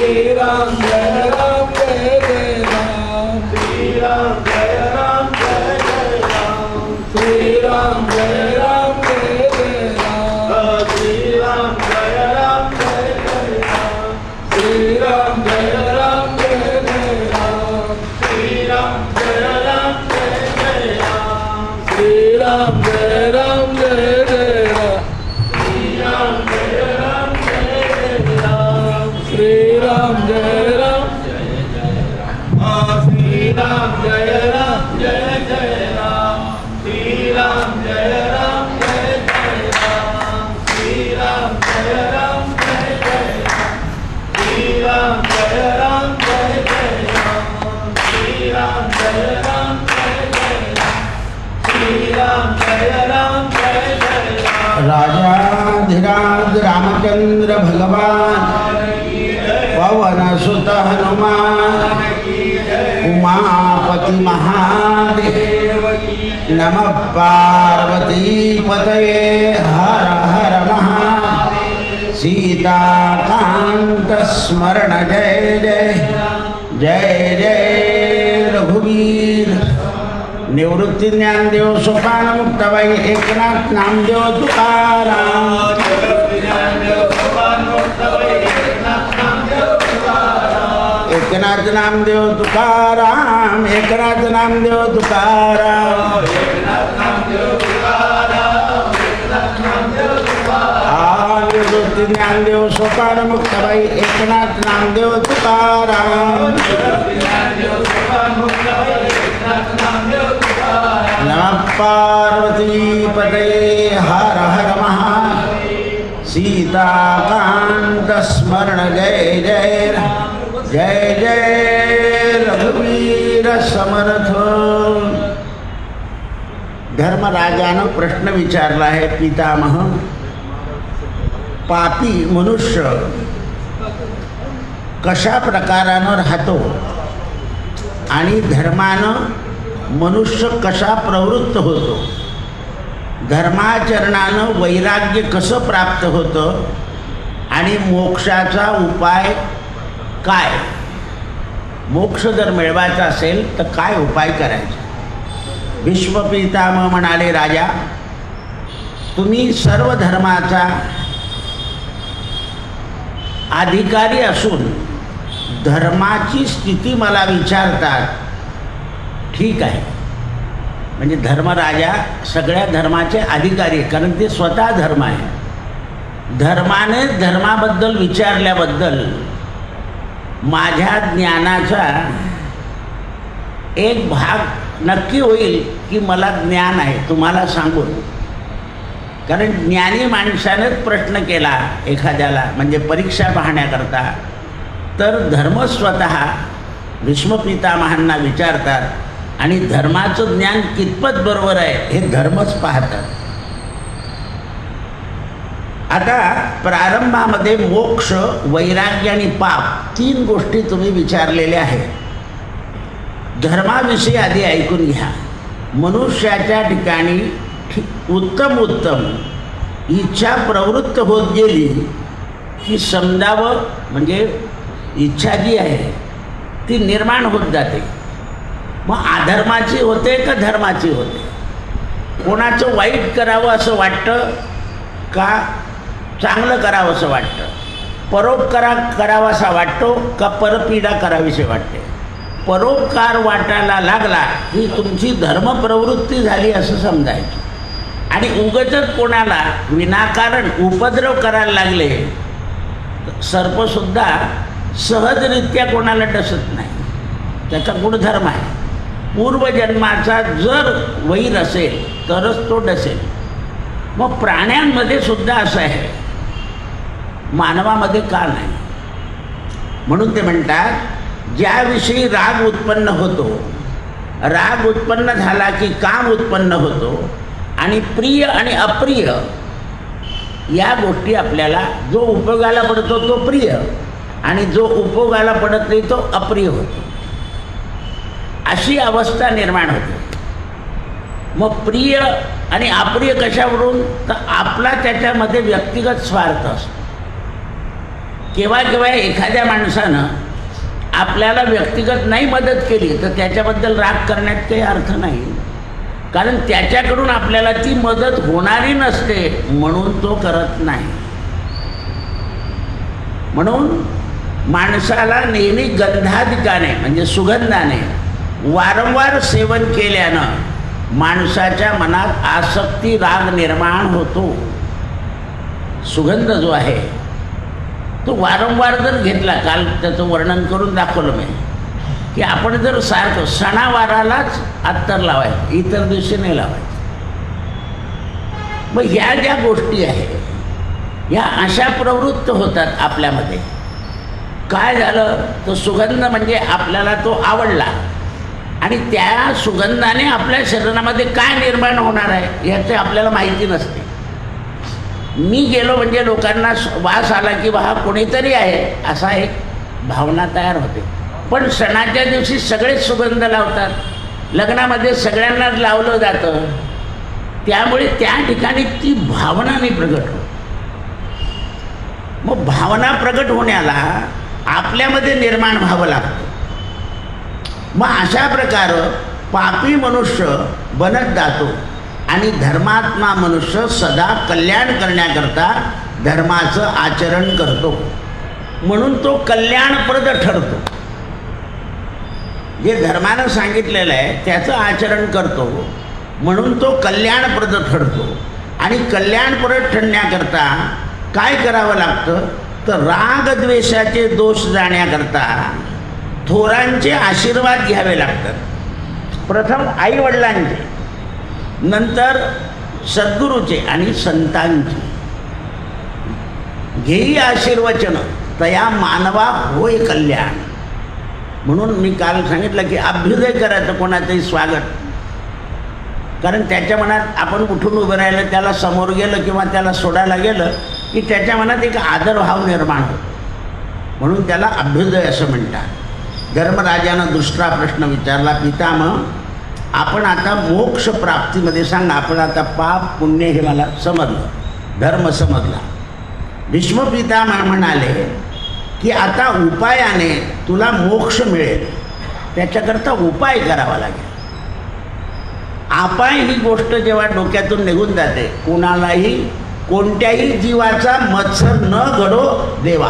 राम जय राम जय जय राम श्री राम जय राम जय जय राम श्री राम जय राम जय जय राम श्री राम जय राम जय जय राम श्री राम जय राम जय जय राम श्री राम जय राम जय जय राम श्री राम जय राम जय जय राम श्री राम जय राम जय जय राम श्री राम जय राम जय जय राम श्री राम जय राम जय जय राम श्री राम जय राम जय जय राम श्री राम जय राम जय जय राम श्री राम जय राम जय जय राम श्री राम जय राम जय जय राम श्री राम जय राम जय जय राम राजाधिराज रामचंद्र भगवान पवन सुत हनुमान उमापति महादेव नमः पार्वती पतये हर हर महादेव सीताकांत स्मरण जय जय जय जय रघुवीर निवृत्ती ज्ञानदेव सोपान मुक्ताबाई एकनाथ नामदेव तुकाराम एकनाथ नामदेव तुकाराम एकनाथ नामदेव तुकाराम निवृत्ती ज्ञानदेव सोपान मुक्ताबाई एकनाथ नामदेव तुकाराम नमः पार्वती पतये हर हर महादेव सीताकांत स्मरण जय जय जय जय रघुवीर समर्थ. धर्मराजानं प्रश्न विचारला आहे, पितामह पापी मनुष्य कशा प्रकारानं राहतो आणि धर्मानं मनुष्य कशा प्रवृत्त होतो, धर्माचरणानं वैराग्य कसं प्राप्त होतं आणि मोक्षाचा उपाय काय, मोक्ष जर मिळवायचा असेल तर काय उपाय करायचा. भीष्मपितामह म्हणाले, राजा तुम्ही सर्व धर्माचा अधिकारी असून धर्माची स्थिती मला विचारतात, ठीक आहे. म्हणजे धर्मराजा सगळ्या धर्माचे अधिकारी आहे, कारण ते स्वतः धर्म आहे. धर्माने धर्माबद्दल विचारल्याबद्दल माझ्या ज्ञानाचा एक भाग नक्की होईल की मला ज्ञान आहे तुम्हाला सांगून. कारण ज्ञानी माणसानेच प्रश्न केला एखाद्याला, म्हणजे परीक्षा पाहण्याकरता, तर धर्म स्वतः भीष्मपितामहांना विचारतात आणि धर्माचं ज्ञान कितपत बरोबर आहे हे धर्मच पाहतात. आता प्रारंभामध्ये मोक्ष, वैराग्य आणि पाप तीन गोष्टी तुम्ही विचारलेल्या आहेत. धर्माविषयी आधी ऐकून घ्या. मनुष्याच्या ठिकाणी उत्तम उत्तम इच्छा प्रवृत्त होत गेली की समजावं, म्हणजे इच्छा जी आहे ती निर्माण होत जाते. मग अधर्माची होते का धर्माची होते, कोणाचं वाईट करावं असं वाटतं का चांगलं करावं असं वाटतं, परोपकार करावा असा वाटतो का परपीडा करावीशी वाटते. परोपकार वाटायला लागला ही तुमची धर्मप्रवृत्ती झाली असं समजायचं. आणि उगाचच कोणाला विनाकारण उपद्रव करायला लागले, सर्पसुद्धा सहजरित्या कोणाला डसत नाही, त्याचा गुणधर्म आहे. पूर्वजन्माचा जर वैर असेल तरच तो डसेल. मग प्राण्यांमध्ये सुद्धा असं आहे, मानवामध्ये का नाही. म्हणून ते म्हणतात, ज्याविषयी राग उत्पन्न होतो, राग उत्पन्न झाला की काम उत्पन्न होतो, आणि प्रिय आणि अप्रिय या गोष्टी आपल्याला, जो उपयोगाला पडतो तो प्रिय आणि जो उपयोगाला पडत नाही तो अप्रिय होतो, अशी अवस्था निर्माण होते. मग प्रिय आणि अप्रिय कशावरून, तर आपला त्याच्यामध्ये व्यक्तिगत स्वार्थ असतो. केव्हा केव्हा एखाद्या माणसानं आपल्याला व्यक्तिगत नाही मदत केली तर त्याच्याबद्दल राग करण्यात काही अर्थ नाही, कारण त्याच्याकडून आपल्याला ती मदत होणारी नसते म्हणून तो करत नाही. म्हणून माणसाला नेहमी गंधाधिकाने म्हणजे सुगंधाने वारंवार सेवन केल्यानं माणसाच्या मनात आसक्ती राग निर्माण होतो. सुगंध जो आहे तो वारंवार जर घेतला, काल त्याचं वर्णन करून दाखवलं मी, की आपण जर सारखं सणावारालाच अत्तर लावायचं, इतर दिवशी नाही लावायचं. मग ह्या ज्या गोष्टी आहेत ह्या अशा प्रवृत्त होतात आपल्यामध्ये. काय झालं तर सुगंध म्हणजे आपल्याला तो आवडला आणि त्या सुगंधाने आपल्या शरीरामध्ये काय निर्माण होणार आहे याची आपल्याला माहिती नसते. मी गेलो म्हणजे लोकांना वास आला की हा कोणीतरी आहे असा एक भावना तयार होते. पण सणाच्या दिवशी सगळेच सुगंध लावतात, लग्नामध्ये सगळ्यांना लावलं जातं, त्यामुळे त्या ठिकाणी ती भावना नाही प्रगट होत. मग भावना प्रगट होण्याला आपल्यामध्ये निर्माण व्हावं लागतं. मग अशा प्रकारे पापी मनुष्य बनत जातो आणि धर्मात्मा मनुष्य सदा कल्याण करण्याकरता धर्माचं आचरण करतो, म्हणून तो कल्याणप्रद ठरतो. जे धर्मानं सांगितलेलं आहे त्याचं आचरण करतो म्हणून तो कल्याणप्रद ठरतो. आणि कल्याणप्रद ठरण्याकरता काय करावं लागतं तर रागद्वेषाचे दोष जाण्याकरता थोरांचे आशीर्वाद घ्यावे लागतात. प्रथम आईवडिलांचे, नंतर सद्गुरूचे आणि संतांचे. घेई आशीर्वचन तया मानवा होय कल्याण. म्हणून मी काल सांगितलं की अभ्युदय करायचं कोणाचंही स्वागत, कारण त्याच्या मनात आपण उठून उभं राहिलं, त्याला समोर गेलं किंवा त्याला सोडायला गेलं की त्याच्या मनात एक आदरभाव निर्माण होतो, म्हणून त्याला अभ्युदय असं म्हणतात. धर्मराजानं दुसरा प्रश्न विचारला, पितामह आपण आता मोक्ष प्राप्तीमध्ये सांगा. आपण आता पाप पुण्य हे मला समजलं, धर्म समजला. भीष्म पितामह म्हणाले की आता उपायाने तुला मोक्ष मिळेल, त्याच्याकरता उपाय करावा लागेल. अपाय ही गोष्ट जेव्हा डोक्यातून निघून जाते, कोणालाही कोणत्याही जीवाचा मत्सर न घडो देवा.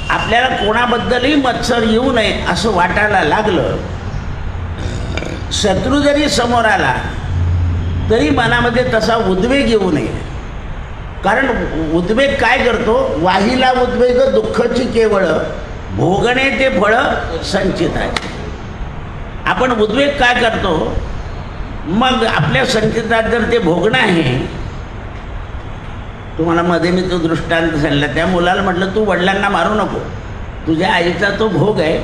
आपल्याला कोणाबद्दलही मत्सर येऊ नये असं वाटायला लागलं, शत्रू जरी समोर आला तरी मनामध्ये तसा उद्वेग येऊ नये. कारण उद्वेग काय करतो, वाहिला उद्वेग दुःखची केवळ, भोगणे ते फळ संचित आहे. आपण उद्वेग काय करतो, मग आपल्या संचितात जर ते भोगणं आहे. तुम्हाला मध्ये मी तो दृष्टांत सांगितला, त्या मुलाला म्हटलं तू वडिलांना मारू नको, तुझ्या आईचा तो भोग आहे,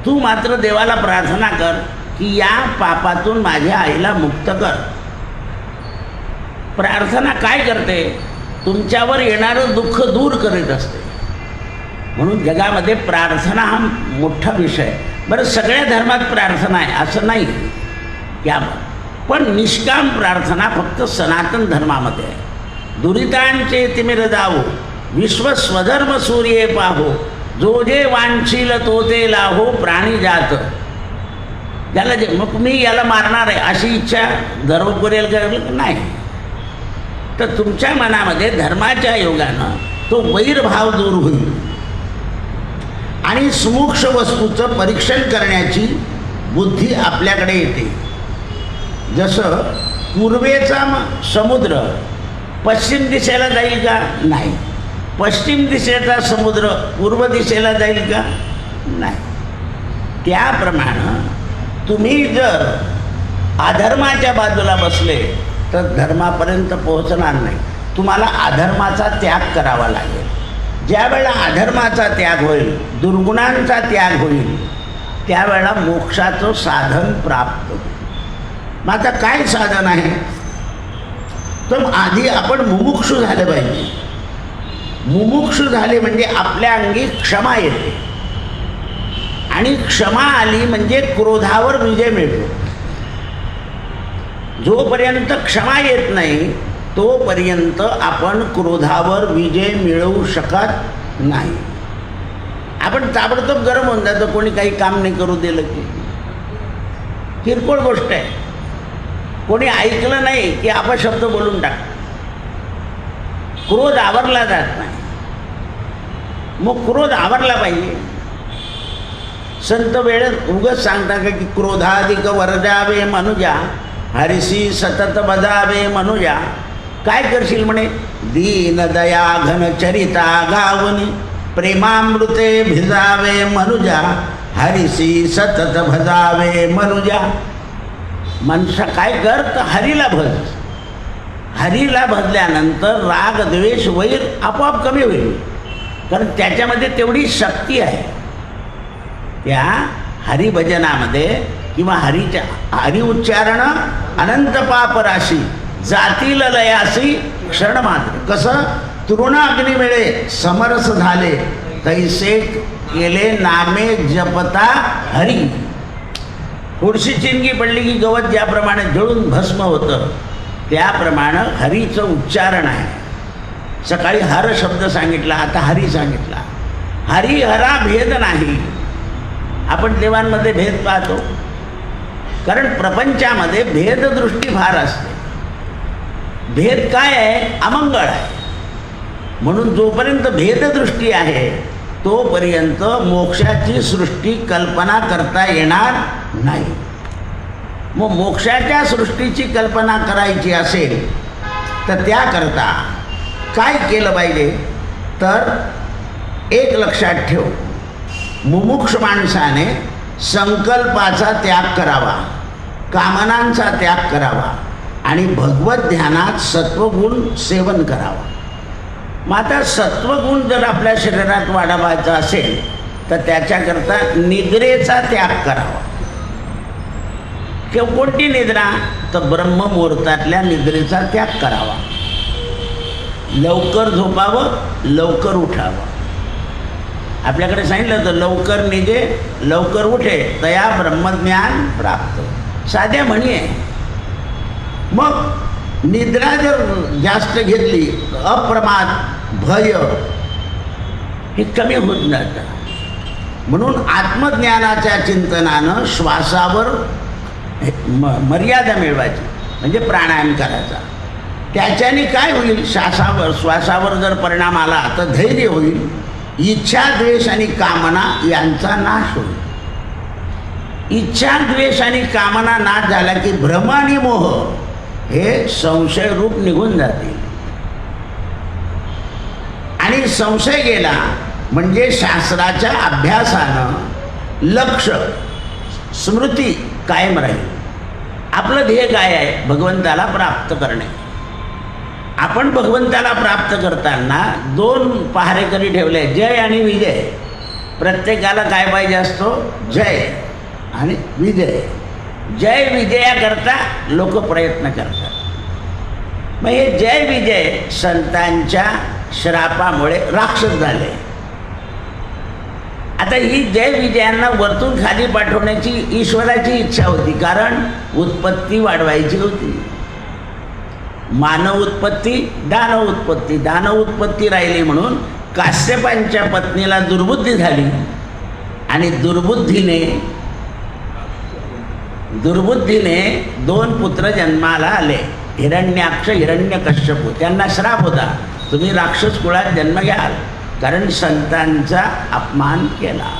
तू मात्र देवाला प्रार्थना कर की या पापातून माझ्या आईला मुक्त कर. प्रार्थना काय करते, तुमच्यावर येणारं दुःख दूर करीत असते. म्हणून जगामध्ये प्रार्थना हा मोठा विषय. बरं, सगळ्या धर्मात प्रार्थना आहे असं नाही क्या, पण निष्काम प्रार्थना फक्त सनातन धर्मामध्ये आहे. दुरितांचे तिमिर जावो, विश्व स्वधर्म सूर्ये पाहो, जो जे वांछील तो ते लाहो, प्राणी जात. ज्याला जे मग मी याला मारणार आहे अशी इच्छा गर्व करेल का नाही, तर तुमच्या मनामध्ये धर्माच्या योगानं तो वैरभाव दूर होईल आणि सुमुक्ष वस्तूचं परीक्षण करण्याची बुद्धी आपल्याकडे येते. जसं पूर्वेचा समुद्र पश्चिम दिशेला जाईल का, नाही. पश्चिम दिशेचा समुद्र पूर्व दिशेला जाईल का, नाही. त्याप्रमाणे तुम्ही जर अधर्माच्या बाजूला बसले तर धर्मापर्यंत पोहोचणार नाही. तुम्हाला अधर्माचा त्याग करावा लागेल. ज्या वेळेला अधर्माचा त्याग होईल, दुर्गुणांचा त्याग होईल, त्यावेळेला मोक्षाचं साधन प्राप्त होईल. मग आता काय साधन आहे, तर आधी आपण मुमुक्षु झाले पाहिजे. मुमुक्षु झाले म्हणजे आपल्या अंगी क्षमा येते, आणि क्षमा आली म्हणजे क्रोधावर विजय मिळतो. जोपर्यंत क्षमा येत नाही तोपर्यंत आपण क्रोधावर विजय मिळवू शकत नाही. आपण ताबडतोब गरम होऊन जातो कोणी काही काम नाही करू दिलं की. किरकोळ गोष्ट आहे, कोणी ऐकलं नाही की अपशब्द बोलून टाकतो. क्रोध आवरला जात नाही. मग क्रोध आवरला पाहिजे. संत वेळेत उगच सांगता का की क्रोधाधिक वर्जावे मनुजा, हरिसी सतत बजावे मनुजा. काय करशील म्हणे, दीन दया घन चरिता गावनी, प्रेमामृते भिजावे मनुजा, हरिसी सतत भजावे मनुजा. मनुष्य काय कर तर हरीला भज. हरीला भजल्यानंतर राग द्वेष वैर आपोआप कमी होईल, कारण त्याच्यामध्ये तेवढी शक्ती आहे. त्या हरिभजनामध्ये किंवा हरी उच्चारण अनंत पाप राशी, जातील लयासी क्षण मात्र. कसं तृण अग्निवेळे समरस झाले, तैसे केले नामे जपता हरी. थोडीशी चिंगी पडली की गवत ज्याप्रमाणे जळून भस्म होतं, त्याप्रमाणे हरीचं उच्चारण आहे. सकाळी हर शब्द सांगितला, आता हरी सांगितला. हरी हरा भेद नाही. आपण देवांमध्ये भेद पाहतो, कारण प्रपंचामध्ये भेददृष्टी फार असते. भेद काय आहे, अमंगळ आहे. म्हणून जोपर्यंत भेददृष्टी आहे तोपर्यंत मोक्षाची सृष्टी कल्पना करता येणार नाही. मग मोक्षाच्या सृष्टीची कल्पना करायची असेल तर त्याकरता काय केलं पाहिजे, तर एक लक्षात ठेव, मुमुक्ष माणसाने संकल्पाचा त्याग करावा, कामनांचा त्याग करावा आणि भगवत ध्यानात सत्वगुण सेवन करावा. मग आता सत्वगुण जर आपल्या शरीरात वाढवायचा असेल तर त्याच्याकरता निद्रेचा त्याग करावा. किंवा कोणती निद्रा, तर ब्रह्ममुहूर्तातल्या निद्रेचा त्याग करावा. लवकर झोपावं, लवकर उठावं. आपल्याकडे सांगितलं तर लवकर निजे लवकर उठे तया ब्रह्मज्ञान प्राप्त. साध्या म्हणी आहे. मग निद्रा जर जास्त घेतली, अप्रमाद, भय हे कमी होत जातं. म्हणून आत्मज्ञानाच्या चिंतनानं श्वासावर मर्यादा मिळवायची, म्हणजे प्राणायाम करायचा. त्याच्याने काय होईल, श्वासावर जर परिणाम आला तर धैर्य होईल, इच्छा द्वेष आणि कामना यांचा नाश होईल. इच्छा द्वेष आणि कामना नाश झाला की भ्रम आणि मोह हे संशय रूप निघून जातील. आणि संशय गेला म्हणजे शास्त्राच्या अभ्यासानं लक्ष स्मृती कायम राहील. आपलं ध्येय काय आहे, भगवंताला प्राप्त करणे. आपण भगवंताला प्राप्त करताना दोन पहारेकरी ठेवले, जय आणि विजय. प्रत्येकाला काय पाहिजे असतो, जय आणि विजय. जय विजयाकरता लोक प्रयत्न करतात. मग हे जय विजय संतांच्या श्रापामुळे राक्षस झाले. आता ही जय विजयांना वरतून खाली पाठवण्याची ईश्वराची इच्छा होती, कारण उत्पत्ती वाढवायची होती. मानव उत्पत्ती, दानव उत्पत्ती. दानव उत्पत्ती राहिली म्हणून काश्यपांच्या पत्नीला दुर्बुद्धी झाली आणि दुर्बुद्धीने दोन पुत्र जन्माला आले, हिरण्याक्ष, हिरण्यकश्यप. त्यांना श्राप होता, तुम्ही राक्षस कुळात जन्म घ्याल, कारण संतांचा अपमान केला.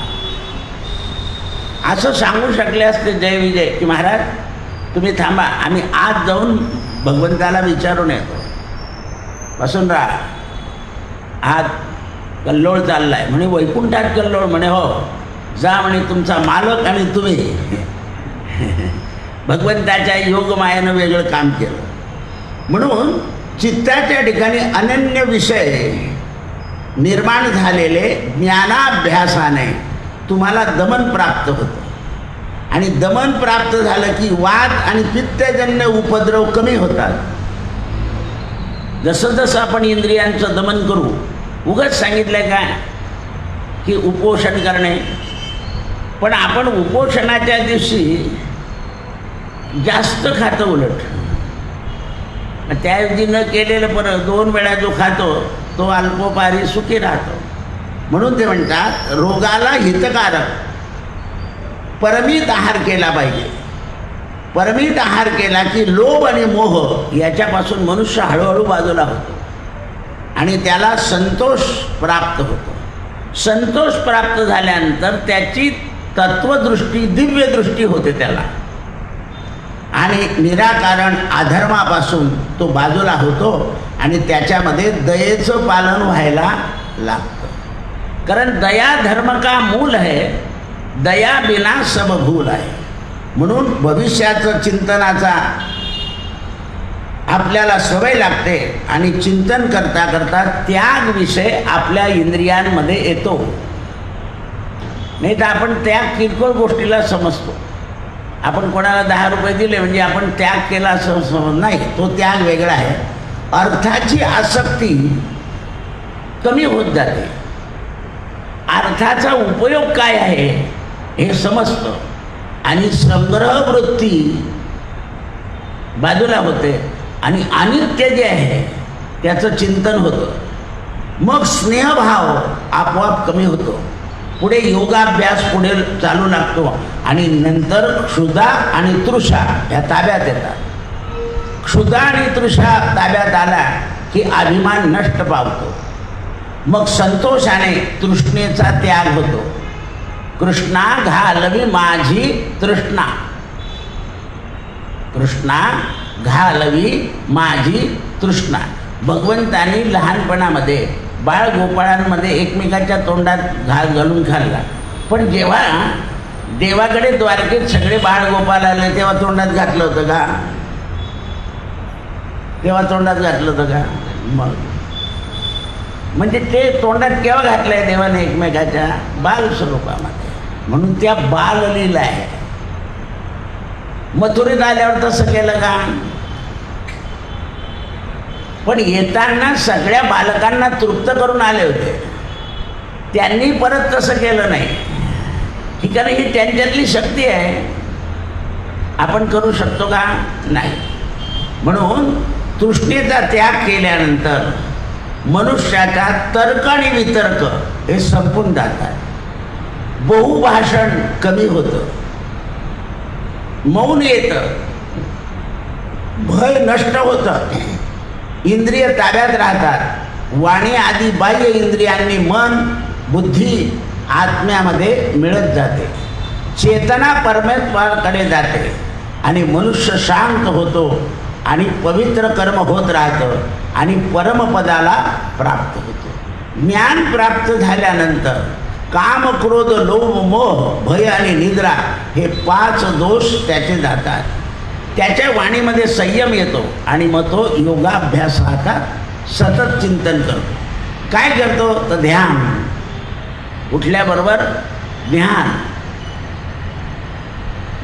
असं सांगू शकले असते जय विजय की महाराज तुम्ही थांबा, आम्ही आज जाऊन भगवंताला विचारून येतो, बसून राहा. आज कल्लोळ चाललाय म्हणे, वैकुंठात कल्लोळ म्हणे, हो जा म्हणे, तुमचा मालक आणि तुम्ही. भगवंताच्या योगमायानं वेगळं काम केलं. म्हणून चित्ताच्या ठिकाणी अनन्य विषय निर्माण झालेले ज्ञानाभ्यासाने तुम्हाला दमन प्राप्त होतं. आणि दमन प्राप्त झालं की वात आणि पित्तजन्य उपद्रव कमी होतात. जसं जसं आपण इंद्रियांचं दमन करू, उगाच सांगितलंय काय की उपोषण करणे, पण आपण उपोषणाच्या दिवशी जास्त खातं उलट. त्याऐवजी न केलेलं परत 2 वेळा जो खातो तो अल्पोपारी सुखी राहतो. म्हणून ते म्हणतात रोगाला हितकारक परमित आहार केला पाहिजे. परमित आहार केला की लोभ आणि मोह याच्यापासून मनुष्य हळूहळू बाजूला होतो आणि त्याला संतोष प्राप्त होतो. संतोष प्राप्त झाल्यानंतर त्याची तत्वदृष्टी दिव्य दृष्टी होते त्याला आणि निराकारण अधर्मापासून तो बाजूला होतो आणि त्याच्यामध्ये दयेचं पालन व्हायला लागतं. कारण दया धर्म का मूल है, दया बिना सब भूल आहे. म्हणून भविष्याचं चिंतनाचा आपल्याला सवय लागते आणि चिंतन करता करता त्याग विषय आपल्या इंद्रियांमध्ये येतो. नाही तर आपण त्याग किरकोळ गोष्टीला समजतो. आपण कोणाला 10 रुपये दिले म्हणजे आपण त्याग केला असं समज नाही, तो त्याग वेगळा आहे. अर्थाची आसक्ती कमी होत जाते. अर्थाचा उपयोग काय आहे हे समजतं आणि संग्रह वृत्ती बाजूला होते आणि अनित्य जे आहे त्याचं चिंतन होतं. मग स्नेहभाव आपोआप कमी होतो. पुढे योगाभ्यास पुढे चालू लागतो आणि नंतर क्षुधा आणि तृषा ह्या ताब्यात येतात. क्षुधा आणि तृषा ताब्यात आला की अभिमान नष्ट पावतो. मग संतोषाने तृष्णेचा त्याग होतो. कृष्णा घालवी माझी तृष्णा, कृष्णा घालवी माझी तृष्णा. भगवंतानी लहानपणामध्ये बाळगोपाळांमध्ये एकमेकाच्या तोंडात घालून खाल्ला. पण जेव्हा देवाकडे द्वारकेत सगळे बाळगोपाल आले तेव्हा तोंडात घातलं होतं का? तेव्हा तोंडात घातलं होतं का? मग म्हणजे ते तोंडात केव्हा घातलंय देवाने एकमेकाच्या बालस्वरूपामध्ये. म्हणून त्या बाललीला आहे. मथुरेत आल्यावर तसं केलं का? पण येताना सगळ्या बालकांना तृप्त करून आले होते. त्यांनी परत तसं केलं नाही. ही कारण ही त्यांच्यातली शक्ती आहे. आपण करू शकतो का? नाही. म्हणून तृष्णेचा त्याग केल्यानंतर मनुष्याचा तर्क आणि वितर्क हे संपून जातात. बहुभाषण कमी होतं, मौन येतं, भय नष्ट होतं, इंद्रिय ताब्यात राहतात. वाणी आदी बाह्य इंद्रियांनी मन बुद्धी आत्म्यामध्ये मिळत जाते. चेतना परमेश्वराकडे जाते आणि मनुष्य शांत होतो आणि पवित्र कर्म होत राहतं आणि परमपदाला प्राप्त होतो. ज्ञान प्राप्त झाल्यानंतर काम क्रोध लोभ मोह भय आणि निद्रा हे 5 दोष त्याचे जातात. त्याच्या वाणीमध्ये संयम येतो आणि मग तो योगाभ्यासाचा सतत चिंतन करतो. काय करतो तर ध्यान. उठल्याबरोबर ध्यान,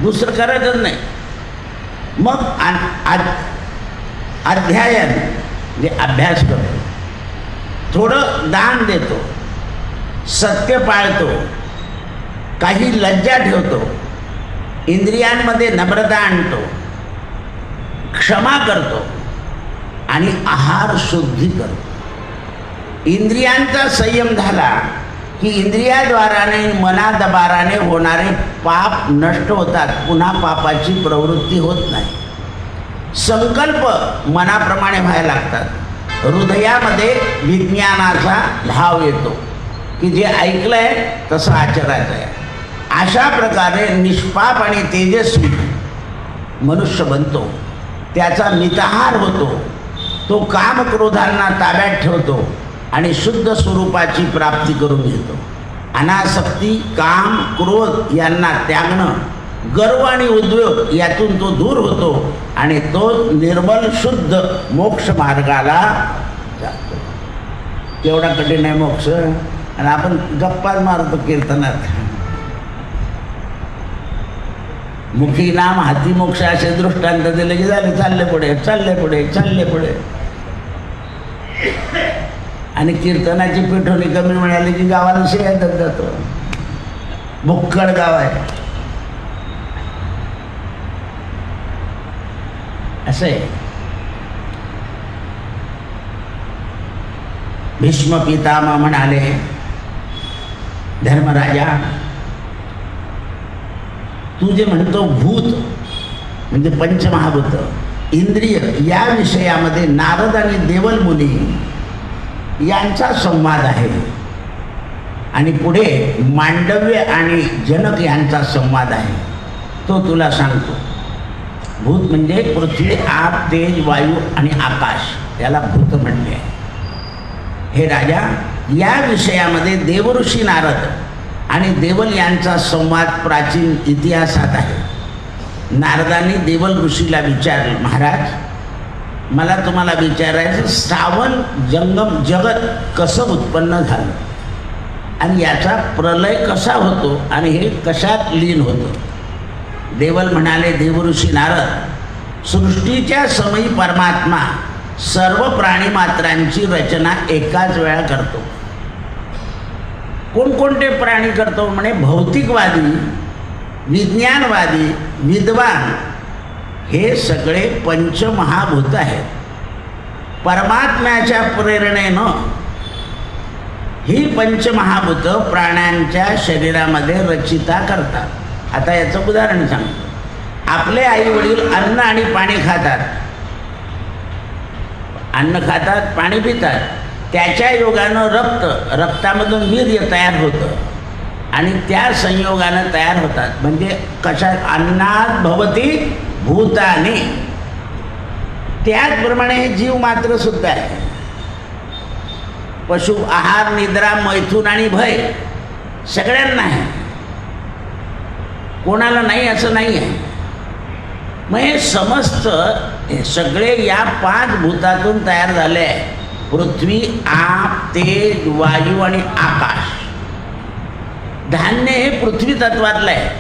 दुसरं करायचंच नाही. मग अध्ययन म्हणजे अभ्यास करतो, थोडं दान देतो, सत्य पाळतो, काही लज्जा ठेवतो, इंद्रियांमध्ये नम्रता आणतो, क्षमा करतो आणि आहार शुद्धी करतो. इंद्रियांचा संयम झाला की इंद्रियाद्वाराने मनाद्वाराने होणारे पाप नष्ट होतात. पुन्हा पापाची प्रवृत्ती होत नाही. संकल्प मनाप्रमाणे व्हायला लागतात. हृदयामध्ये विज्ञानाचा भाव येतो की जे ऐकलंय तसं आचरायचं आहे. अशा प्रकारे निष्पाप आणि तेजस्वी मनुष्य बनतो. त्याचा मिताहार होतो. तो कामक्रोधांना ताब्यात ठेवतो आणि शुद्ध स्वरूपाची प्राप्ती करून घेतो. अनासक्ती काम क्रोध यांना त्यागणं, गर्व आणि उद्योग यातून तो दूर होतो आणि तो निर्मल शुद्ध मोक्ष मार्गाला जातो. तेवढा कठीण आहे मोक्ष आणि आपण गप्पाच मारतो कीर्तनात. मुखी नाम हाती मोक्ष असे दृष्टांत दिले की झाले, चालले पुढे चालले पुढे चालले पुढे. आणि कीर्तनाची पिठोली कमी मिळाली की गावाला शेतात जातो. भुक्कड गाव आहे असं आहे. भीष्म पितामह म्हणाले, धर्मराजा, तू जे म्हणतो भूत म्हणजे पंचमहाभूत, इंद्रिय, या विषयामध्ये नारद आणि देवल मुनी यांचा संवाद आहे आणि पुढे मांडव्य आणि जनक यांचा संवाद आहे, तो तुला सांगतो. भूत म्हणजे पृथ्वी, आप, तेज, वायू आणि आकाश, त्याला भूत म्हणले आहे. हे राजा, या विषयामध्ये देवऋषी नारद आणि देवल यांचा संवाद प्राचीन इतिहासात आहे. नारदांनी देवल ऋषीला विचारले, महाराज, मला तुम्हाला विचारायचं, श्रावण जंगम जगत कसं उत्पन्न झालं आणि याचा प्रलय कसा होतो आणि हे कशात लीन होतं? देवल म्हणाले, देवऋषी नारद, सृष्टीच्या समयी परमात्मा सर्व प्राणीमात्रांची रचना एकाच वेळा करतो. कोणकोणते प्राणी करतो? म्हणे भौतिकवादी, विज्ञानवादी, विद्वान, हे सगळे पंचमहाभूत आहेत. परमात्म्याच्या प्रेरणेनं ही पंचमहाभूत प्राण्यांच्या शरीरामध्ये रचिता करतात. आता याचं उदाहरण सांगतो. आपले आई वडील अन्न आणि पाणी खातात, अन्न खातात, पाणी पितात, त्याच्या योगानं रक्तामधून वीर्य तयार होतं आणि त्या संयोगानं तयार होतात. म्हणजे कशात? अन्नात भवती भूतानी. त्याचप्रमाणे हे जीव मात्र सुद्धा आहे. पशु आहार, निद्रा, मैथून आणि भय सगळ्यांना आहे, कोणाला नाही असं नाही आहे. मग हे समस्त हे सगळे या 5 भूतातून तयार झाले आहे. पृथ्वी, आप, तेज, वायू आणि आकाश. धान्य हे पृथ्वी तत्वातलं आहे,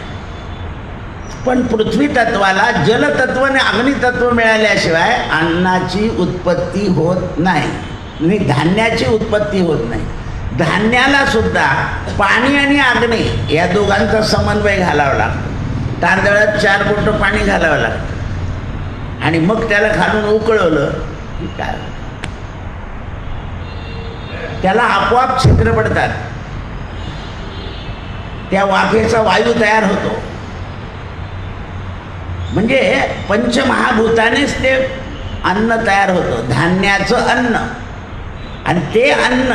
पण पृथ्वी तत्वाला जलतत्व आणि अग्नितत्व मिळाल्याशिवाय अन्नाची उत्पत्ती होत नाही आणि धान्याची उत्पत्ती होत नाही. धान्याला सुद्धा पाणी आणि अग्नी या दोघांचा समन्वय घालावा लागतो. तांदळात 4 बोटं पाणी घालावं लागतं आणि मग त्याला खालून उकळवलं की काय, त्याला आपोआप छिद्र पडतात, त्या वाफेचा वायू तयार होतो. म्हणजे पंचमहाभूतानेच ते अन्न तयार होतं, धान्याचं अन्न. आणि ते अन्न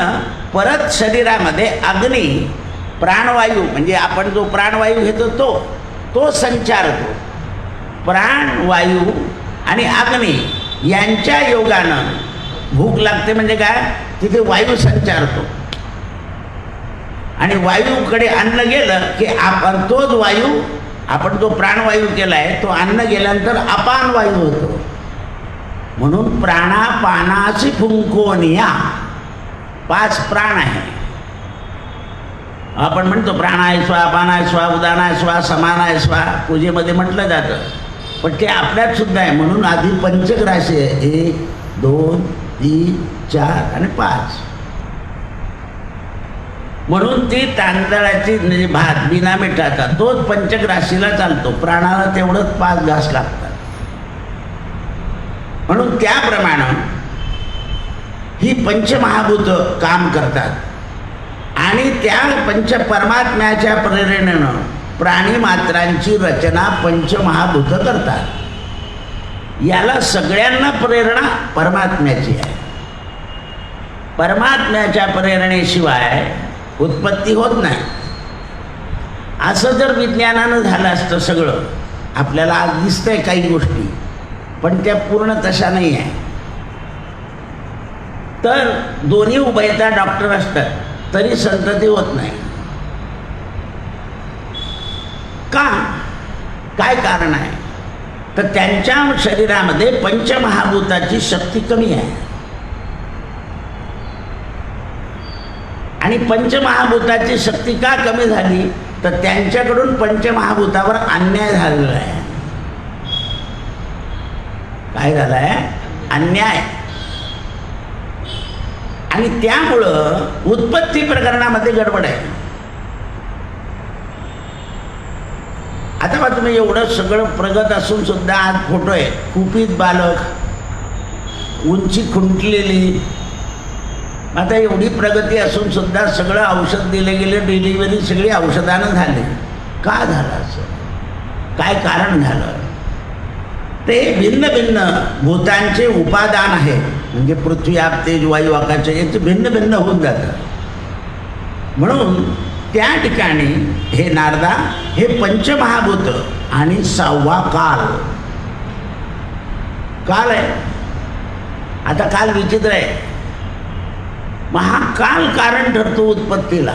परत शरीरामध्ये अग्नी, प्राणवायू, म्हणजे आपण जो प्राणवायू घेतो तो संचारतो. प्राणवायू आणि अग्नी यांच्या योगानं भूक लागते. म्हणजे काय? तिथे वायू संचारतो आणि वायूकडे अन्न गेलं की आपण तोच वायू, आपण जो प्राणवायू केला आहे तो अन्न गेल्यानंतर अपान वायू होतो. म्हणून प्राणापानाची फुंकोनिया 5 प्राण आहे. आपण म्हणतो प्राणाय स्वा, अपानाय स्वा, उदानाय स्वा, समानाय स्वा, पूजेमध्ये म्हटलं जातं, पण ते आपल्यात सुद्धा आहे. म्हणून आधी पंचग्रासी आहे, 1, 2, 3, 4 आणि 5. म्हणून ती तांदळाची म्हणजे भात बिना मिठाचा तोच पंचग्रासीला चालतो. प्राणाला तेवढंच 5 घास लागतात. म्हणून त्याप्रमाणे ही पंचमहाभूत काम करतात आणि त्या परमात्म्याच्या प्रेरणेनं प्राणीमात्रांची रचना पंचमहाभूत करतात. याला सगळ्यांना प्रेरणा परमात्म्याची आहे. परमात्म्याच्या प्रेरणेशिवाय उत्पत्ती होत नाही. असं जर विज्ञानानं झालं असतं सगळं, आपल्याला आज दिसतंय काही गोष्टी, पण त्या पूर्ण तशा नाही आहे. तर दोन्ही उभयता डॉक्टर असतात तरी संतती होत नाही. का? काय कारण आहे? तर त्यांच्या शरीरामध्ये पंचमहाभूताची शक्ती कमी आहे आणि पंचमहाभूताची शक्ती का कमी झाली? तर त्यांच्याकडून पंचमहाभूतावर अन्याय झालेला आहे. काय झालं आहे? अन्याय. आणि त्यामुळं उत्पत्ती प्रकरणामध्ये गडबड आहे. आता बा तुम्ही एवढं सगळं प्रगत असून सुद्धा आज फोटो आहे, कुपीत बालक, उंची खुंटलेली, आता एवढी प्रगती असून सुद्धा सगळं औषध दिले गेले, डिलिव्हरी सगळी औषधानं झाली. का झालं असं? काय कारण झालं? ते भिन्न भिन्न भूतांचे उपादान आहे, म्हणजे पृथ्वी, आप, तेज, वायू, आकाश याचे भिन्न भिन्न होऊन जातं. म्हणून त्या ठिकाणी हे नारदा, हे पंचमहाभूत आणि 6वा काल. काल आहे. आता काल विचित्र आहे. महाकाल कारण ठरतो उत्पत्तीला.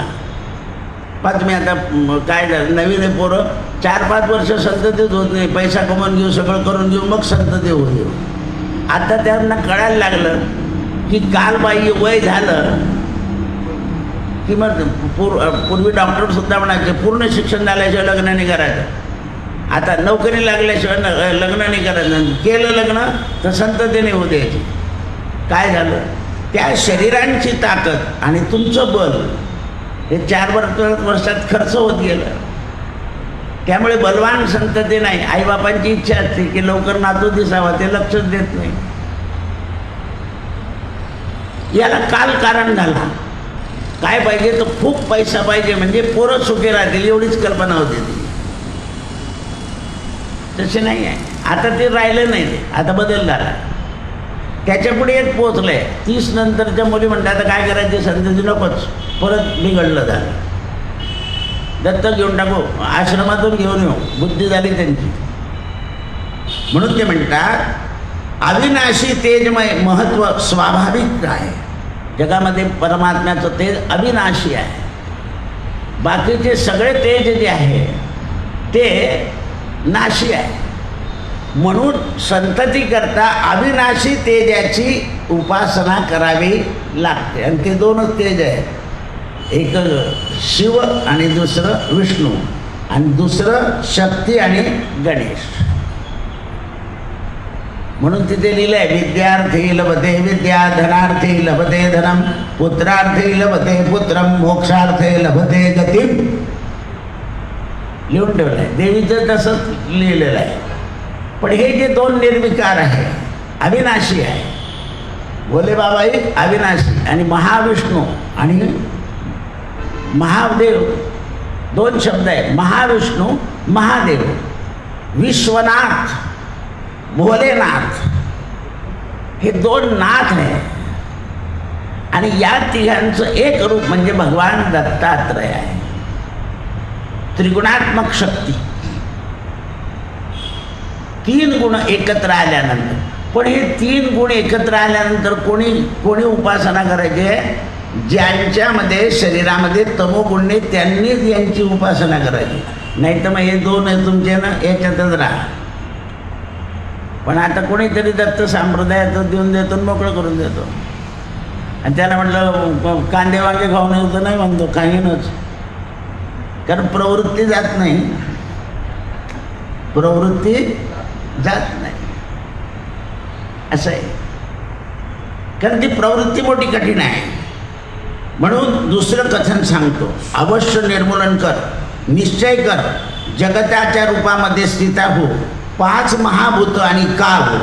पाच मी आता काय झालं, नवीन आहे पोरं 4-5 वर्ष संततीच होत नाही, पैसा कमवून घेऊ, सगळं करून घेऊ, मग संतती होऊ देऊ. आता त्यांना कळायला लागलं की कालबाह्य वय झालं की मग पूर्वी डॉक्टरसुद्धा म्हणायचे पूर्ण शिक्षण झाल्याशिवाय लग्न नाही करायचं. आता नोकरी लागल्याशिवाय लग्न नाही करायचं. केलं लग्न तर संतती नाही होऊ द्यायची. काय झालं? त्या शरीरांची ताकद आणि तुमचं बल हे 4 वर्षात खर्च होत गेलं. त्यामुळे बलवान संतती नाही. आईबापांची इच्छा असते की लवकर नातू दिसावा, ते लक्षच देत नाही. याला काल कारण झाला. काय पाहिजे तर खूप पैसा पाहिजे, म्हणजे पोरं सुखी राहतील, एवढीच कल्पना होती ती. तसे नाही आहे. आता ते राहिलं नाही. ते आता बदल झाला. त्याच्या पुढे एक पोचलंय. 30 नंतरच्या मुली म्हणतात आता काय करायचे, संतती नकोच, परत बिघडलं झालं. दत्तक घेऊन टाकू, आश्रमातून घेऊन येऊ, बुद्धी झाली त्यांची. म्हणून ते म्हणतात अविनाशी तेजमय महत्त्व स्वाभाविक आहे. जगामध्ये परमात्म्याचं तेज अविनाशी आहे. बाकीचे सगळे तेज जे आहे ते नाशी आहे. म्हणून संतती करता अविनाशी तेजाची उपासना करावी लागते. आणि ते 2च तेज आहे. एक शिव आणि दुसरं विष्णू, आणि दुसरं शक्ती आणि गणेश. म्हणून तिथे लिहिलं आहे विद्यार्थी लभते विद्या, धनार्थी लभते धनम, पुत्रार्थी लभते पुत्रम, मोक्षार्थी लभते गतिम. लिहून ठेवलं आहे. देवीचं तसंच लिहिलेलं आहे. पण हे जे 2 निर्विकार आहे, अविनाशी आहे. भोले बाबाई अविनाशी, आणि महाविष्णू आणि महादेव 2 शब्द आहे. महाविष्णू, महादेव. विश्वनाथ, भोलेनाथ, हे 2 नाथ आहे. आणि या तिघांचं एक रूप म्हणजे भगवान दत्तात्रय आहे. त्रिगुणात्मक शक्ती. 3 गुण एकत्र आल्यानंतर. पण हे 3 गुण एकत्र आल्यानंतर कोणी उपासना करायची? ज्यांच्यामध्ये शरीरामध्ये तमोगुण नाही त्यांनीच यांची उपासना करायची. नाही तर मग हे 2 आहे तुमचे ना, याच्यातच राहा. पण आता कोणीतरी दत्त संप्रदायाचं देऊन देतो, मोकळं करून देतो. आणि त्याला म्हटलं कांदे वांगे खाऊन येतं, नाही म्हणतो खाईनच. कारण प्रवृत्ती जात नाही. प्रवृत्ती जात नाही असं आहे. कारण ती प्रवृत्ती मोठी कठीण आहे. म्हणून दुसरं कथन सांगतो. अवश्य निर्मूलन कर, निश्चय कर, जगताच्या रूपामध्ये स्थिता हो. 5 महाभूत आणि काल.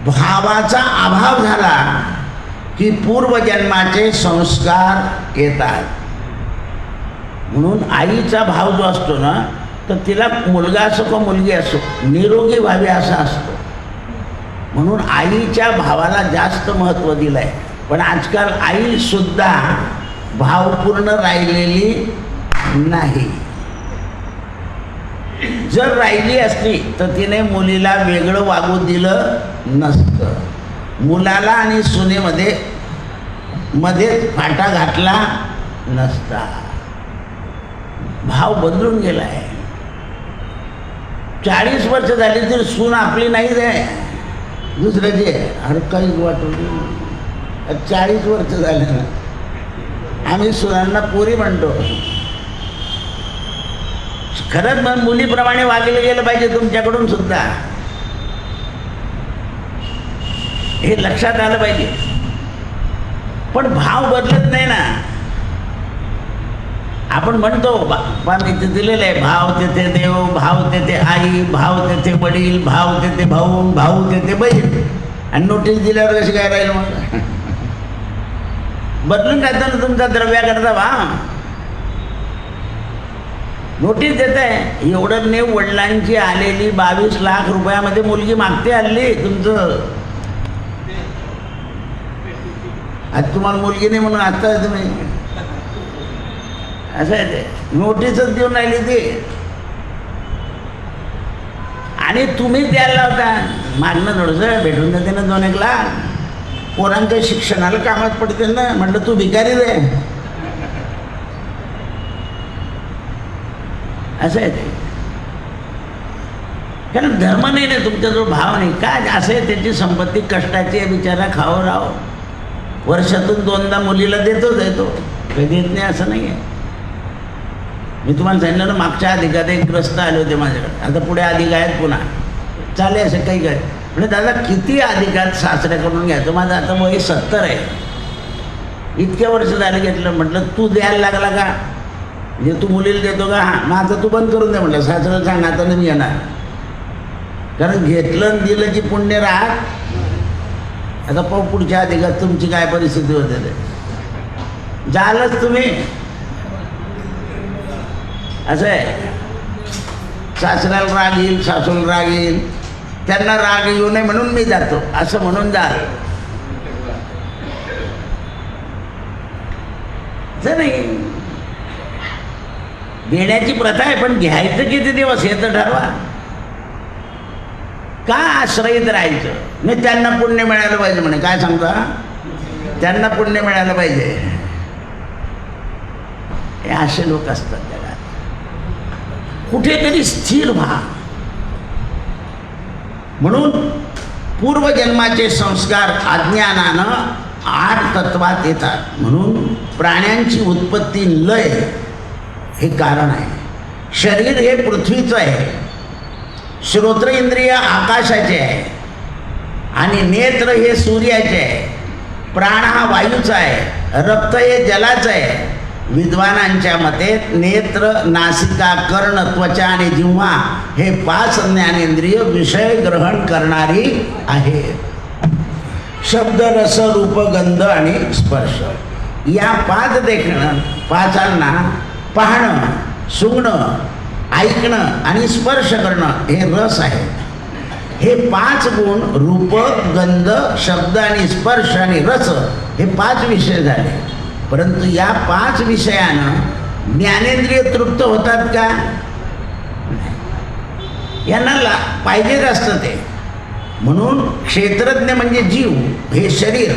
भावाचा अभाव झाला की पूर्वजन्माचे संस्कार येतात. म्हणून आईचा भाव जो असतो ना, तर तिला मुलगा असो का मुलगी असो निरोगी व्हावे असा असतो. म्हणून आईच्या भावाला जास्त महत्त्व दिलं आहे. पण आजकाल आईसुद्धा भावपूर्ण राहिलेली नाही. जर राहिली असती तर तिने मुलीला वेगळं वागू दिलं नसतं. मुलाला आणि सुनेमध्ये मध्येच फाटा घातला नसता. भाव बदलून गेला आहे. 40 वर्ष झाली तरी सून आपली नाहीच आहे, दुसऱ्याची आहे. अरे काहीच वाटून 40 वर्ष झाले ना, आम्ही सुनांना पोरी म्हणतो. खरंच मग मुलीप्रमाणे वागलं गेलं पाहिजे तुमच्याकडून सुद्धा, हे लक्षात आलं पाहिजे. पण भाव बदलत नाही ना. आपण म्हणतो पण इथे दिलेलं आहे, भाव तेथे देव, भाव तेथे आई, भाव तेथे वडील, भाव तेथे भाऊ, भाऊ तेथे बहीण. आणि नोटीस दिल्यावर कशी काय राहील मग? बदलून जातं ना तुमचा द्रव्याकरता भाव. नोटीस देत आहे एवढं ने वडिलांची आलेली 22 लाख रुपयामध्ये मुलगी मागते हल्ली तुमचं. आज तुम्हाला मुलगी नाही म्हणून आता तुम्ही असं आहे ते. नोटीसच देऊन राहिली ती. आणि तुम्ही द्यायला होता मागणं थोडंसं भेटून जाते ना 2-1 लाख. पोरांच्या शिक्षणाला कामात पडते ना. म्हटलं तू भिकारी दे. असं आहे ते. कारण धर्म नाही ना तुमच्याजवळ, भाव नाही. काय असं आहे त्याची संपत्ती कष्टाची आहे, बिचारा खावं राहो. वर्षातून 2दा मुलीला देतो काही देत नाही असं नाही आहे. मी तुम्हाला सांगितलं ना मागच्या अधिकात एक ग्रस्त आले होते माझ्याकडे. आता पुढे अधिक आहेत पुन्हा चाले असं काही काय. म्हणजे दादा किती अधिकात सासऱ्याकडून घ्यायचं. माझं आता वय 70 आहे. इतक्या वर्ष झालं घेतलं. म्हटलं तू द्यायला लागला का? म्हणजे तू मुलीला देतो का? हां मग आता तू बंद करून दे म्हटलं. सासऱ्याला सांग आता नाही येणार. कारण घेतलं आणि दिलं की पुण्य राहत. आता पाहू पुढच्या अधिकात तुमची काय परिस्थिती होते ते. झालंच तुम्ही असं आहे. सासऱ्याला राग येईल, सासूला राग येईल. त्यांना राग येऊ नये म्हणून मी जातो असं म्हणून जा. असं नाही. देण्याची प्रथा आहे पण घ्यायचं किती दिवस हे तर ठरवा. का आश्रयित राहायचं नाही. त्यांना पुण्य मिळालं पाहिजे म्हणे. काय सांगता? त्यांना पुण्य मिळालं पाहिजे. हे असे लोक असतात जगात. कुठेतरी स्थिर व्हा. म्हणून पूर्वजन्माचे संस्कार अज्ञानानं 8 तत्वात येतात. म्हणून प्राण्यांची उत्पत्ती लय हे कारण आहे. शरीर हे पृथ्वीचं आहे. श्रोत्र इंद्रिय आकाशाचे आहे आणि नेत्र हे सूर्याचे आहे. प्राण हा वायूचा आहे. रक्त हे जलाचं आहे. विद्वानांच्या मते नेत्र, नासिका, कर्ण, त्वचा आणि जिव्हा हे 5 ज्ञानेंद्रिय विषय ग्रहण करणारी आहे. शब्द, रस, रूप, गंध आणि स्पर्श या 5 देखणं, 5 पाहणं, सुंगणं, ऐकणं आणि स्पर्श करणं हे रस आहे. हे 5 गुण रूप, गंध, शब्द आणि स्पर्श आणि रस हे 5 विषय झाले. परंतु या 5 विषयानं ज्ञानेंद्रिय तृप्त होतात का? यांना पाहिजेच असतं ते. म्हणून क्षेत्रज्ञ म्हणजे जीव हे शरीर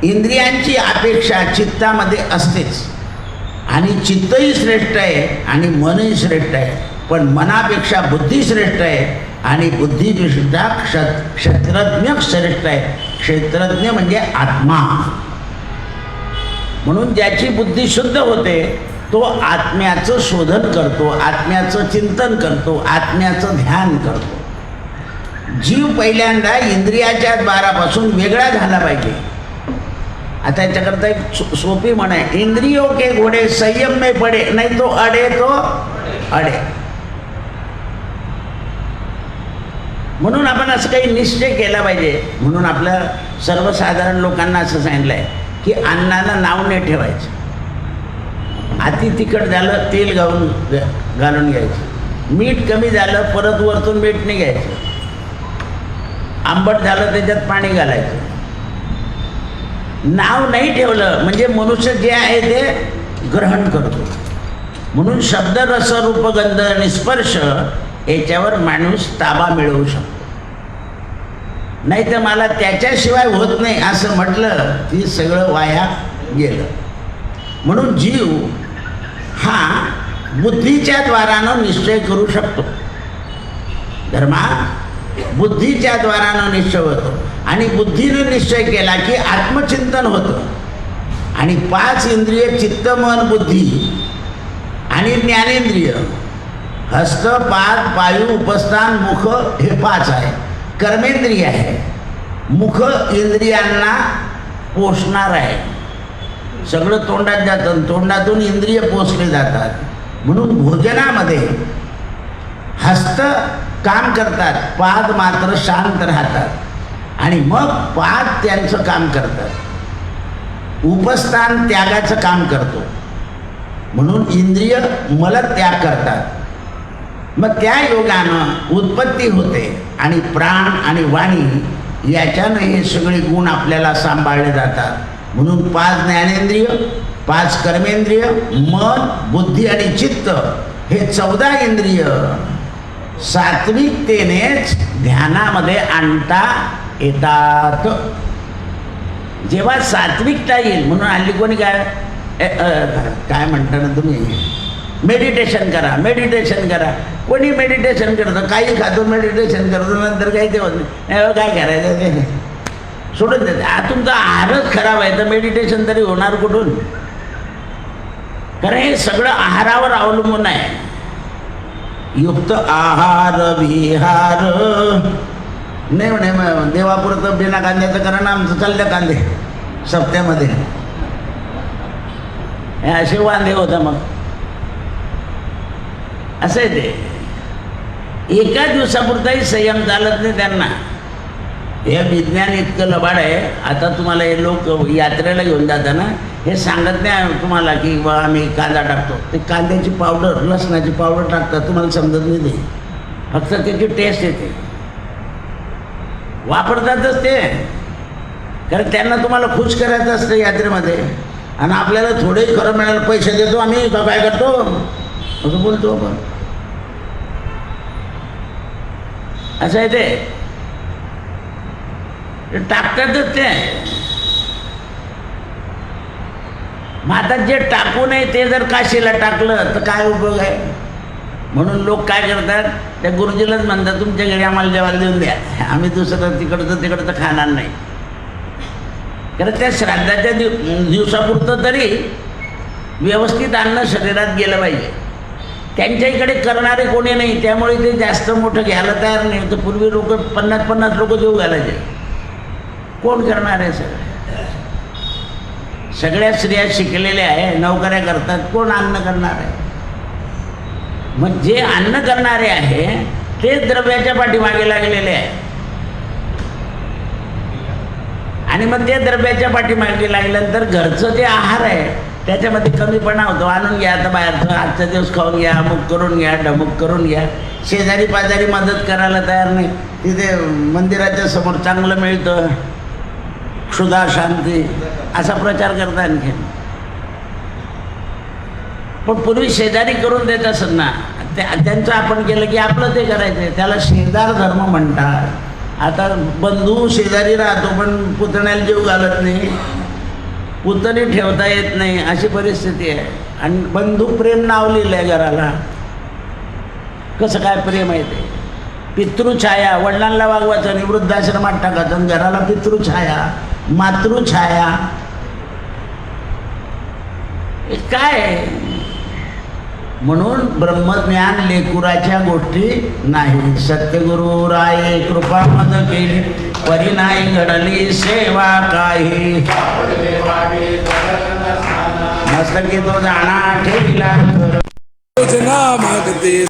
इंद्रियांची अपेक्षा चित्तामध्ये असतेच. आणि चित्तही श्रेष्ठ आहे आणि मनही श्रेष्ठ आहे. पण मनापेक्षा बुद्धी श्रेष्ठ आहे आणि बुद्धीपेक्षा क्षेत्रज्ञ श्रेष्ठ आहे. क्षेत्रज्ञ म्हणजे आत्मा. म्हणून ज्याची बुद्धी शुद्ध होते तो आत्म्याचं शोधन करतो, आत्म्याचं चिंतन करतो, आत्म्याचं ध्यान करतो. जीव पहिल्यांदा इंद्रियाच्या द्वारापासून वेगळा झाला पाहिजे. आता याच्याकरता एक सोपी म्हण आहे, इंद्रियों के घोडे संयम में पडे नाही तो अडे तो अडे. म्हणून आपण असं काही निश्चय केला पाहिजे. म्हणून आपल्या सर्वसाधारण लोकांना असं सांगितलं आहे की अन्नाला नाव नाही ठेवायचं. अति तिखट झालं तेल घालून घ्यायचं. मीठ कमी झालं परत वरतून मीठ नाही घ्यायचं. आंबट झालं त्याच्यात पाणी घालायचं. नाव नाही ठेवलं म्हणजे मनुष्य जे आहे ते ग्रहण करतो. म्हणून शब्द, रस, रूप, गंध आणि स्पर्श याच्यावर माणूस ताबा मिळवू शकतो. नाही तर मला त्याच्याशिवाय होत नाही असं म्हटलं की सगळं वाया गेलं. म्हणून जीव हा बुद्धीच्या द्वारानं निश्चय करू शकतो. धर्मा बुद्धीच्या द्वारानं निश्चय होतो आणि बुद्धीनं निश्चय केला की आत्मचिंतन होतं. आणि 5 इंद्रिय चित्त, मन, बुद्धी आणि ज्ञानेंद्रिय हस्त, पाद, पायू, उपस्थान, मुख हे 5 आहे. कर्मेंद्रिय आहे. मुख इंद्रियांना पोषणार आहे. सगळं तोंडात जातं, तोंडातून इंद्रिय पोषले जातात. म्हणून भोजनामध्ये हस्त काम करतात, पाद मात्र शांत राहतात. आणि मग 5 त्यांचं काम करतात. उपस्थान त्यागाचं काम करतो, म्हणून इंद्रिय मला त्याग करतात. मग त्या योगानं उत्पत्ती होते आणि प्राण आणि वाणी याच्यानं हे सगळे गुण आपल्याला सांभाळले जातात. म्हणून 5 ज्ञानेंद्रिय, 5 कर्मेंद्रिय, मन, बुद्धी आणि चित्त हे 14 इंद्रिय सात्विकतेनेच ध्यानामध्ये आणता येतात. जेव्हा सात्विकता येईल, म्हणून हल्ली कोणी काय म्हणता ना तुम्ही, मेडिटेशन करा, मेडिटेशन करा. कोणी मेडिटेशन करतं, काही खातो मेडिटेशन करतो, नंतर काही ते होत नाही. काय करायचं ते सोडून देते. तुमचा आहारच खराब आहे तर मेडिटेशन तरी होणार कुठून? कारण हे सगळं आहारावर अवलंबून आहे. युक्त आहार विहार नाही म्हणे, मग देवापुरतं बिना कांद्याचं करा ना, आमचं चाललं कांदे सप्त्यामध्ये. हे असे वांदे होतं. मग असं आहे ते. एका दिवसापुरताही संयम चालत नाही त्यांना. हे विज्ञान इतकं लबाड आहे. आता तुम्हाला हे लोक यात्रेला घेऊन जाताना हे सांगत नाही तुम्हाला की बा आम्ही कांदा टाकतो. ते कांद्याची पावडर, लसणाची पावडर टाकतात, तुम्हाला समजत नाही ते. फक्त त्याची टेस्ट येते, वापरतातच ते. कारण त्यांना तुम्हाला खुश करायचं असतं यात्रेमध्ये, आणि आपल्याला थोडेही खरं मिळायला पैसे देतो आम्ही, का काय करतो असं बोलतो आपण. असं आहे ते. टाकतातच ते. मग आता जे टाकू नये ते जर काशीला टाकलं तर काय उपयोग आहे? म्हणून लोक काय करतात, त्या गुरुजीलाच म्हणतात तुमच्या घरी आम्हाला जेवायला देऊन द्या, आम्ही दुसरं तिकडचं खाणार नाही. कारण त्या श्राद्धाच्या दिवसापुरतं तरी व्यवस्थित अन्न शरीरात गेलं पाहिजे. त्यांच्या इकडे करणारे कोणी नाही, त्यामुळे ते जास्त मोठं घ्यायला तयार नाही. तर पूर्वी लोक 50-50 लोक जेव घालायचे. कोण करणार आहे? सगळ्या स्त्रिया शिकलेल्या आहे, नोकऱ्या करतात, कोण अन्न करणार आहे? मग जे अन्न करणारे आहे ते द्रव्याच्या पाठीमागे लागलेले आहे. आणि मग ते द्रव्याच्या पाठीमागे लागल्यानंतर घरचं जे आहार आहे त्याच्यामध्ये कमीपणा होतो. आणून घ्या आता बाहेरचं, आजचा दिवस खाऊन घ्या, अमुक करून घ्या, ढमुक करून घ्या. शेजारी पाजारी मदत करायला तयार नाही. तिथे मंदिराच्या समोर चांगलं मिळतं, क्षुधा शांती असा प्रचार करता. आणखी पण पूर्वी शेजारी करून देत असत ना, त्यांचं आपण केलं की आपलं ते करायचं. त्याला शेजार धर्म म्हणतात. आता बंधू शेजारी राहतो पण पुतण्याला जीव घालत नाही, पुतणी ठेवता येत नाही, अशी परिस्थिती आहे. आणि बंधू प्रेम नाव लिहिलं आहे घराला. कसं काय प्रेम आहे ते? पितृछाया, वडिलांना वागवायचं आणि वृद्धाश्रमात टाकायचं, आणि घराला पितृछाया, मातृछाया. हे काय? म्हणून ब्रह्मज्ञान लेकुराच्या गोष्टी नाही. सत्यगुरु राये कृपा मद केली, परी नाही घडली सेवा काही. मस्तकी तो जाणा ठेविला योजना मागते